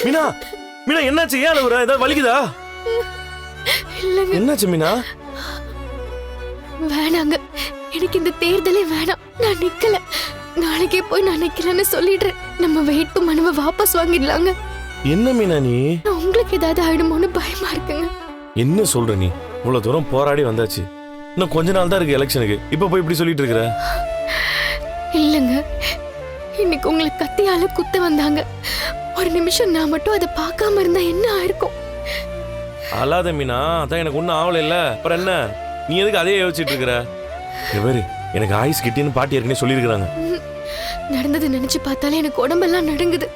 மீனா மீனா என்னாச்சு? ஏன் அழுவுற? ஏதாவது வலிக்குதா? இல்லங்க. என்னாச்சு மீனா? வேணாங்க, எனக்கு இந்த தேர்தலே வேணாம். நான் நிக்கல. நாளைக்கே போய் நான் நிக்கலன்னு சொல்லிடுறேன். நம்ம வேட்பு மனுவை வாபஸ் வாங்கிடலாங்க. என்ன மீனா நீ? உங்களுக்கு ஏதாவது ஆயிடுமோன்னு பயமா இருக்குங்க. என்ன சொல்ற நீ? இவ்வளவு தூரம் போராடி வந்தாச்சு. இன்னும் கொஞ்ச நாள் தான் இருக்கு எலெக்ஷனுக்கு. இப்ப போய் இப்படி சொல்லிட்டு இருக்கிற? இல்லங்க, இன்னைக்கு உங்களை கத்தியால குத்த வந்தாங்க. ஒரு நிமிஷம் நான் மட்டும் அதை பார்க்காம இருந்தா என்ன ஆயிருக்கும்? அழாத மீனா, அதான் எனக்கு ஒன்றும் ஆகல இல்ல. அப்புறம் என்ன, நீ எதுக்கு அதே யோசிச்சுட்டு இருக்கிற? இவரு எனக்கு ஆயுஸ் கிட்டின்னு பாட்டி ஏற்கனவே சொல்லியிருக்கிறாங்க. நடந்தது நினைச்சு பார்த்தாலே எனக்கு உடம்பெல்லாம் நடுங்குது.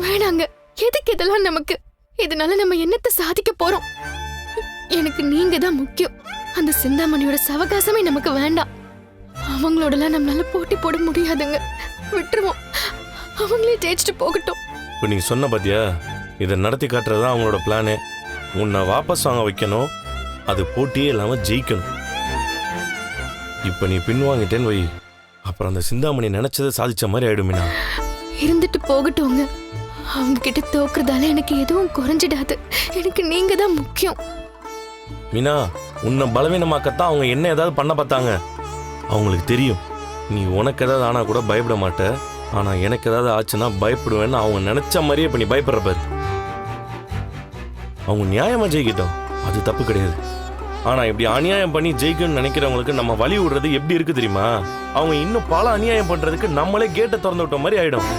வேணாங்க, எதுக்கு இதெல்லாம் நமக்கு? இதனால நம்ம என்னத்தை சாதிக்க போறோம்? எனக்கு நீங்க தான் முக்கியம். அந்த சிந்தாமணியோட சவகாசமே நமக்கு வேண்டாம். அவங்களோடலாம் நம்மளால போட்டி போட முடியாதுங்க. விட்டுருவோம், அவங்களே ஜெயிச்சுட்டு போகட்டும். இப்போ நீ சொன்ன பாத்தியா, இதை நடத்தி காட்டுறதுதான் அவங்களோட பிளானு. உன்னை வாபஸ் வாங்க வைக்கணும், அது போட்டியே இல்லாம ஜெயிக்கணும். இப்ப நீ பின்வாங்கிட்டேன்னு வை, அப்புறம் அந்த சிந்தாமணி நினைச்சதை சாதிச்ச மாதிரி ஆயிடும் மீனா. இருந்துட்டு போகட்டும்ங்க. அவங்க கிட்ட தோக்குறதால எனக்கு எதுவும் குறைஞ்சிடாது. எனக்கு நீங்க தான் முக்கியம். மீனா, உன்னை பலவீனமாக்கத்தான் அவங்க என்ன ஏதாவது பண்ண பார்த்தாங்க. அவங்களுக்கு தெரியும் நீ உனக்கு ஏதாவது ஆனா கூட பயப்பட மாட்ட, ஆனா எனக்கு ஏதாவது ஆச்சுன்னா பயப்படுவேன்னு அவங்க நினைச்ச மாதிரியே இப்ப நீ பயப்படுற பாரு. அவங்க நியாயமா ஜெயிக்கிட்டோம், அது தப்பு கிடையாது. ஆனா இப்படி அநியாயம் பண்ணி ஜெயிக்கணும்னு நினைக்கிறவங்களுக்கு நம்ம வழி விடுறது எப்படி இருக்கு தெரியுமா? அவங்க இன்னும் பல அநியாயம் பண்றதுக்கு நம்மளே கேட்டை திறந்து விட்ட மாதிரி ஆயிடும்.